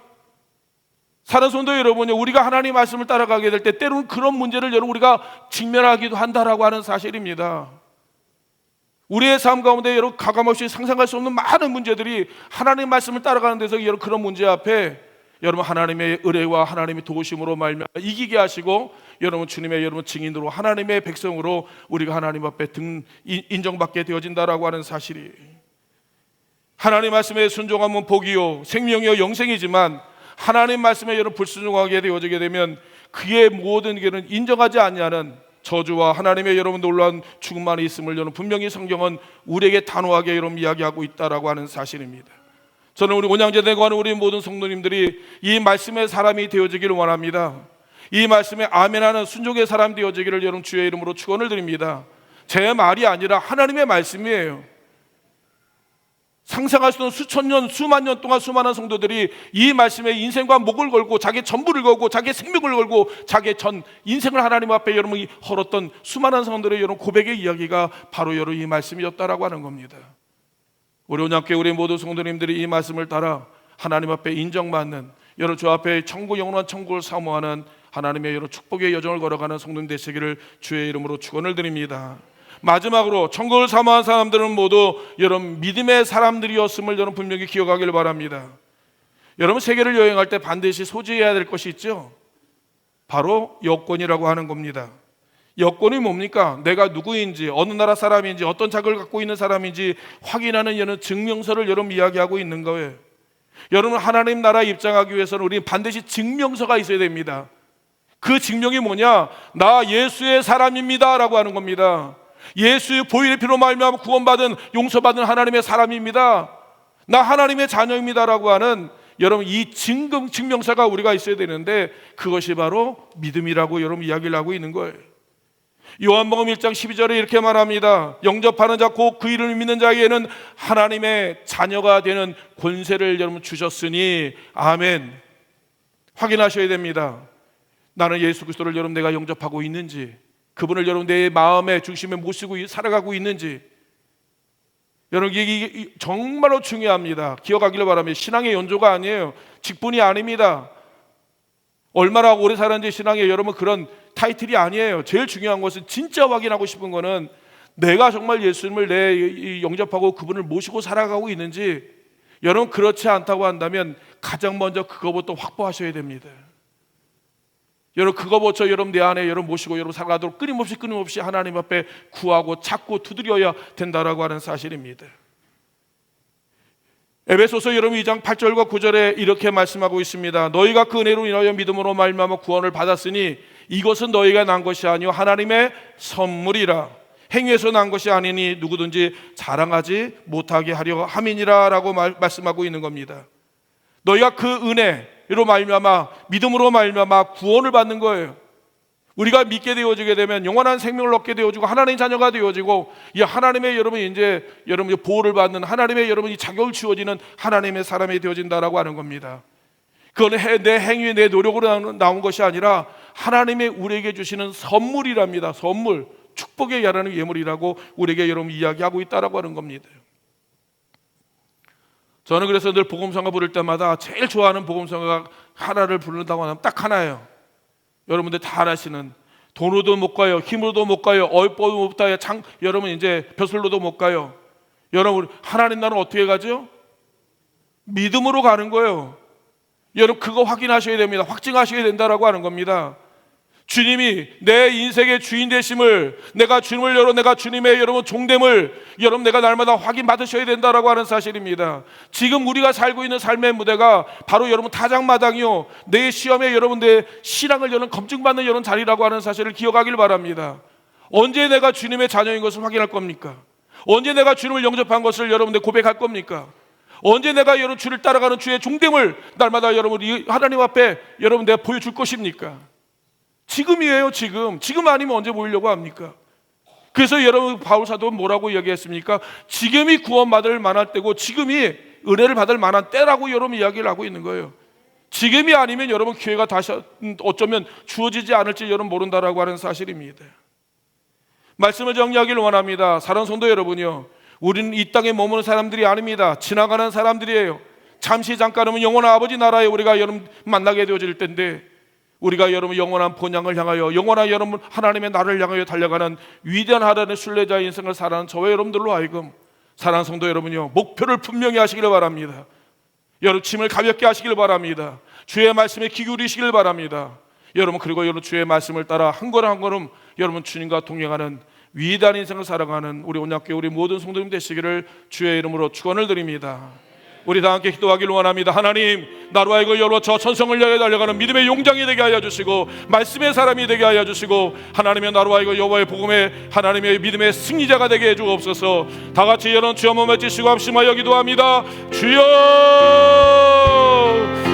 사는 성도 여러분이 우리가 하나님 말씀을 따라가게 될 때 때로는 그런 문제를 여러분 우리가 직면하기도 한다라고 하는 사실입니다. 우리의 삶 가운데 여러분 가감없이 상상할 수 없는 많은 문제들이 하나님 말씀을 따라가는 데서 여러분 그런 문제 앞에 여러분 하나님의 은혜와 하나님의 도우심으로 말미암아 이기게 하시고 여러분 주님의 여러분 증인으로 하나님의 백성으로 우리가 하나님 앞에 인정받게 되어진다라고 하는 사실이 하나님 말씀에 순종하면 복이요 생명이요 영생이지만 하나님 말씀에 여러분 불순종하게 되어지게 되면 그의 모든 길은 인정하지 않냐는 저주와 하나님의 여러분 놀라운 죽음만이 있음을 여러분 분명히 성경은 우리에게 단호하게 여러분 이야기하고 있다라고 하는 사실입니다. 저는 우리 온양제대 가는 우리 모든 성도님들이 이 말씀의 사람이 되어지기를 원합니다. 이 말씀에 아멘하는 순종의 사람 되어지기를 여러분 주의 이름으로 축원을 드립니다. 제 말이 아니라 하나님의 말씀이에요. 상상할 수 없는 수천 년, 수만 년 동안 수많은 성도들이 이 말씀에 인생과 목을 걸고 자기 전부를 걸고 자기 생명을 걸고 자기 전 인생을 하나님 앞에 여러분이 헐었던 수많은 성도들의 여러분 고백의 이야기가 바로 여러분 이 말씀이었다라고 하는 겁니다. 우리 온양교회 우리 모든 성도님들이 이 말씀을 따라 하나님 앞에 인정받는 여러분 주 앞에 천국 영원한 천국을 사모하는 하나님의 여러 축복의 여정을 걸어가는 성도님 되시기를 주의 이름으로 축원을 드립니다. 마지막으로 천국을 사모한 사람들은 모두 여러분 믿음의 사람들이었음을 여러분 분명히 기억하기를 바랍니다. 여러분 세계를 여행할 때 반드시 소지해야 될 것이 있죠. 바로 여권이라고 하는 겁니다. 여권이 뭡니까? 내가 누구인지 어느 나라 사람인지 어떤 자격을 갖고 있는 사람인지 확인하는 이런 증명서를 여러분 이야기하고 있는 거예요. 여러분 하나님 나라에 입장하기 위해서는 우리는 반드시 증명서가 있어야 됩니다. 그 증명이 뭐냐? 나 예수의 사람입니다 라고 하는 겁니다. 예수의 보혈의 피로 말미암아 구원받은 용서받은 하나님의 사람입니다. 나 하나님의 자녀입니다 라고 하는 여러분 이 증명서가 우리가 있어야 되는데 그것이 바로 믿음이라고 여러분 이야기를 하고 있는 거예요. 요한복음 1장 12절에 이렇게 말합니다. 영접하는 자 곧 그 이름을 믿는 자에게는 하나님의 자녀가 되는 권세를 여러분 주셨으니 아멘. 확인하셔야 됩니다. 나는 예수 그리스도를 여러분 내가 영접하고 있는지 그분을 여러분 내 마음의 중심에 모시고 살아가고 있는지 여러분 이게 정말로 중요합니다. 기억하기를 바랍니다. 신앙의 연조가 아니에요. 직분이 아닙니다. 얼마나 오래 살았는지 신앙에 여러분 그런 타이틀이 아니에요. 제일 중요한 것은 진짜 확인하고 싶은 거는 내가 정말 예수님을 내 영접하고 그분을 모시고 살아가고 있는지 여러분 그렇지 않다고 한다면 가장 먼저 그거부터 확보하셔야 됩니다. 여러분 그거부터 여러분 내 안에 여러분 모시고 여러분 살아가도록 끊임없이 하나님 앞에 구하고 찾고 두드려야 된다라고 하는 사실입니다. 에베소서 여러분 2장 8절과 9절에 이렇게 말씀하고 있습니다. 너희가 그 은혜로 인하여 믿음으로 말미암아 구원을 받았으니 이것은 너희가 난 것이 아니요 하나님의 선물이라. 행위에서 난 것이 아니니 누구든지 자랑하지 못하게 하려 함이니라 라고 말씀하고 있는 겁니다. 너희가 그 은혜로 말미암아 믿음으로 말미암아 구원을 받는 거예요. 우리가 믿게 되어지게 되면 영원한 생명을 얻게 되어지고 하나님의 자녀가 되어지고 이 하나님의 여러분 이제 여러분 보호를 받는 하나님의 여러분이 자격을 주어지는 하나님의 사람이 되어진다라고 하는 겁니다. 그건 내 행위 내 노력으로 나온 것이 아니라 하나님의 우리에게 주시는 선물이랍니다. 선물, 축복의 야라는 예물이라고 우리에게 여러분 이야기하고 있다라고 하는 겁니다. 저는 그래서 늘 복음성가 부를 때마다 제일 좋아하는 복음성가 하나를 부른다고 하면 딱 하나예요. 여러분들 다 아시는 돈으로도 못 가요, 힘으로도 못 가요, 어법도 못 가요, 여러분 이제 벼슬로도 못 가요. 여러분, 하나님 나라는 어떻게 가죠? 믿음으로 가는 거예요. 여러분, 그거 확인하셔야 됩니다. 확증하셔야 된다라고 하는 겁니다. 주님이 내 인생의 주인 되심을, 내가 주님을 내가 주님의 여러분 종됨을 여러분 내가 날마다 확인 받으셔야 된다라고 하는 사실입니다. 지금 우리가 살고 있는 삶의 무대가 바로 여러분 타작마당이요, 내 시험에 여러분들의 신앙을 여러분 검증받는 이런 자리라고 하는 사실을 기억하길 바랍니다. 언제 내가 주님의 자녀인 것을 확인할 겁니까? 언제 내가 주님을 영접한 것을 여러분들 고백할 겁니까? 언제 내가 여러분 주를 따라가는 주의 종됨을 날마다 여러분 하나님 앞에 여러분 내가 보여줄 것입니까? 지금이에요. 지금 아니면 언제 보이려고 합니까? 그래서 여러분 바울 사도는 뭐라고 이야기했습니까? 지금이 구원받을 만할 때고 지금이 은혜를 받을 만한 때라고 여러분 이야기를 하고 있는 거예요. 지금이 아니면 여러분 기회가 다시 어쩌면 주어지지 않을지 여러분 모른다라고 하는 사실입니다. 말씀을 정리하기를 원합니다. 사랑하는 성도 여러분이요, 우리는 이 땅에 머무는 사람들이 아닙니다. 지나가는 사람들이에요. 잠시 잠깐은 영원한 아버지 나라에 우리가 여러분 만나게 되어질 텐데, 우리가 여러분 영원한 본향을 향하여 영원한 여러분 하나님의 나라를 향하여 달려가는 위대한 하나님의 순례자의 인생을 살아가는 저와 여러분들로 하여금, 사랑하는 성도 여러분이요, 목표를 분명히 하시기를 바랍니다. 여러분 짐을 가볍게 하시기를 바랍니다. 주의 말씀에 귀 기울이시기를 바랍니다. 여러분, 그리고 여러분 주의 말씀을 따라 한 걸음 한 걸음 여러분 주님과 동행하는 위대한 인생을 살아가는 우리 온약교회 우리 모든 성도님 되시기를 주의 이름으로 축원을 드립니다. 우리 다 함께 기도하기를 원합니다. 하나님, 나로 하여금 여러분 저 천성을 향해 달려가는 믿음의 용장이 되게 하여 주시고 말씀의 사람이 되게 하여 주시고, 하나님의 나로 하여금 여호와의 복음의 하나님의 믿음의 승리자가 되게 해 주옵소서. 다 같이 여러분 주여 몸에 찌시고 합심하여 기도합니다. 주여,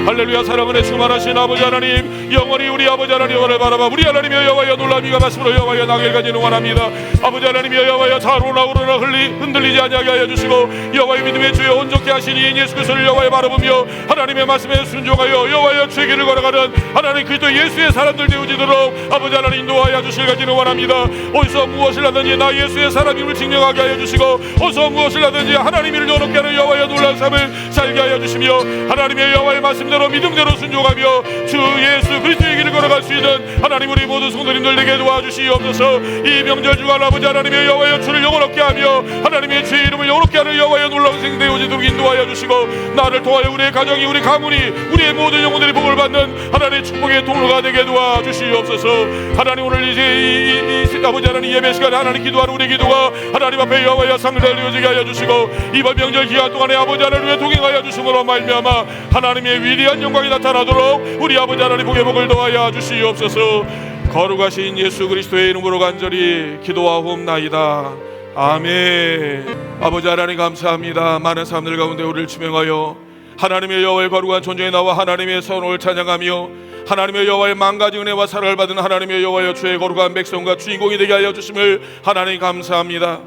할렐루야. 사랑은혜 충만하신 아버지 하나님, 영원히 우리 아버지 하나님 여호와를 바라봐 우리 하나님의 여호와여 놀라미가 말씀으로 여호와여 나길 가지는 원합니다. 아버지 하나님의 여호와여 자로나 우러나 흔들리지 아니하게 하여 주시고, 여호와의 믿음의 주여 온전케 하시니 예수 그리스도를 여호와에 바라보며 하나님의 말씀에 순종하여 여호와의 주의 길을 걸어가는 하나님 그리스도 예수의 사람들 되어지도록 아버지 하나님 인도하여 주실 가지는 원합니다. 어디서 무엇을 하든지 나 예수의 사람임을 증명하게 하여 주시고, 어디서 무엇을 하든지 하나님을 노롭게 하는 여호와의 놀라운 삶을 살게 하여 주시며, 하나님의 여호와의 말씀대로 믿음대로 순종하며 주 예수 그리스도의 길을 걸어갈 수 있는 하나님 우리 모든 성도님들 되게 도와주시옵소서. 이 명절 주간 아버지 하나님의 여호와의 주를 영원롭게 하며 하나님의 주의 이름을 영원롭게 하는 여호와의 놀라운 생대 오지도록 인도하여 주시고, 나를 통하여 우리의 가정이 우리 가문이 우리의 모든 영혼들이 복을 받는 하나님의 축복의 통로가 되게 도와주시옵소서. 하나님, 오늘 이제 이 아버지 하나님 예배 시간에 하나님 기도하는 우리 기도가 하나님 앞에 여호와의 상을 달려지게 하여 주시고, 이번 명절 기간 동안에 아버지 하나님의 동행하여 주심으로 말미암아 하나님의 위대한 영광이 나타나도록 우리 아버지 하나님 복의 복을 더하여 주시옵소서. 거룩하신 예수 그리스도의 이름으로 간절히 기도하옵나이다. 아멘. 아버지 하나님 감사합니다. 많은 사람들 가운데 우리를 지명하여 하나님의 여호와의 거룩한 존재에 나와 하나님의 선을 찬양하며 하나님의 여호와의 만가지 은혜와 사랑을 받은 하나님의 여호와여 주의 거룩한 백성과 주인공이 되게 하여 주심을 하나님 감사합니다.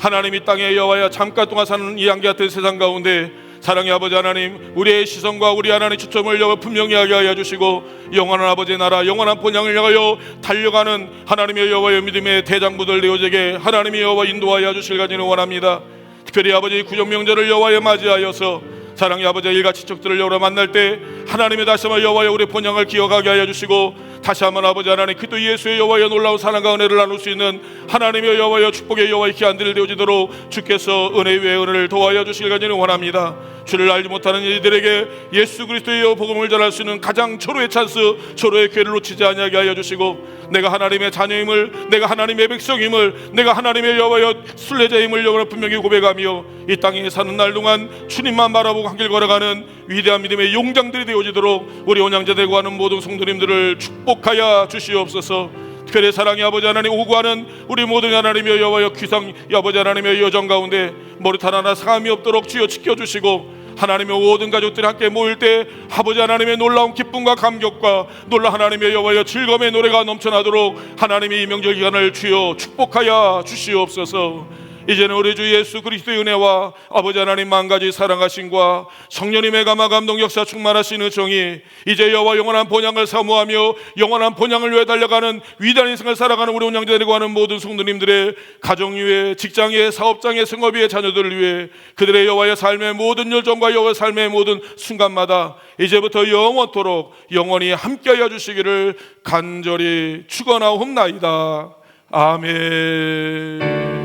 하나님, 이 땅에 여호와여 잠깐 동안 사는 이 양기 같은 세상 가운데 사랑의 아버지 하나님, 우리의 시선과 우리 하나님의 초점을 여호 분명히 하게 하여 주시고, 영원한 아버지의 나라 영원한 본향을 향하여 달려가는 하나님의 여호와의 믿음의 대장부들 되어지게 하나님의 여호와 인도하여 주실 가지는 원합니다. 특별히 아버지 구정명절을 여호와에 맞이하여서 사랑의 아버지의 일가 친척들을 여호와 만날 때 하나님의 다시 한번 여호와의 우리 본향을 기억하게 하여 주시고, 다시 한번 아버지 하나님 그리스도 예수의 여호와의 놀라운 사랑과 은혜를 나눌 수 있는 하나님의 여호와의 축복의 여호와의 기한들을 되어지도록 주께서 은혜 위에 은혜를 더하여 주시길 간절히 원합니다. 주를 알지 못하는 이들에게 예수 그리스도의 복음을 전할 수 있는 가장 초로의 찬스, 초로의 기회를 놓치지 아니하게 하여 주시고, 내가 하나님의 자녀임을, 내가 하나님의 백성임을, 내가 하나님의 여호와의 순례자임을 영원히 분명히 고백하며 이 땅에 사는 날 동안 주님만 바라보고 한 길 걸어가는 위대한 믿음의 용장들이 되어지도록 우리 온양자되고 하는 모든 성도님들을 축복하여 주시옵소서. 특별히 사랑의 아버지 하나님 오구하는 우리 모든 하나님의 여호와의 귀상 아버지 하나님의 여정 가운데 머리털 하나 상함이 없도록 주여 지켜주시고, 하나님의 모든 가족들이 함께 모일 때 아버지 하나님의 놀라운 기쁨과 감격과 놀라 하나님의 여호와의 즐거움의 노래가 넘쳐나도록 하나님의 이 명절 기간을 주여 축복하여 주시옵소서. 이제는 우리 주 예수 그리스도의 은혜와 아버지 하나님 만가지 사랑하심과 성령님의 감화 감동 역사 충만하신 은총이 이제 여호와 영원한 본향을 사모하며 영원한 본향을 위해 달려가는 위대한 인생을 살아가는 우리 온양자들이고 하는 모든 성도님들의 가정 위에, 직장 위에, 사업장에, 생업 위에, 자녀들을 위해 그들의 여호와의 삶의 모든 열정과 여호와의 삶의 모든 순간마다 이제부터 영원토록 영원히 함께하여 주시기를 간절히 축원하옵나이다. 아멘.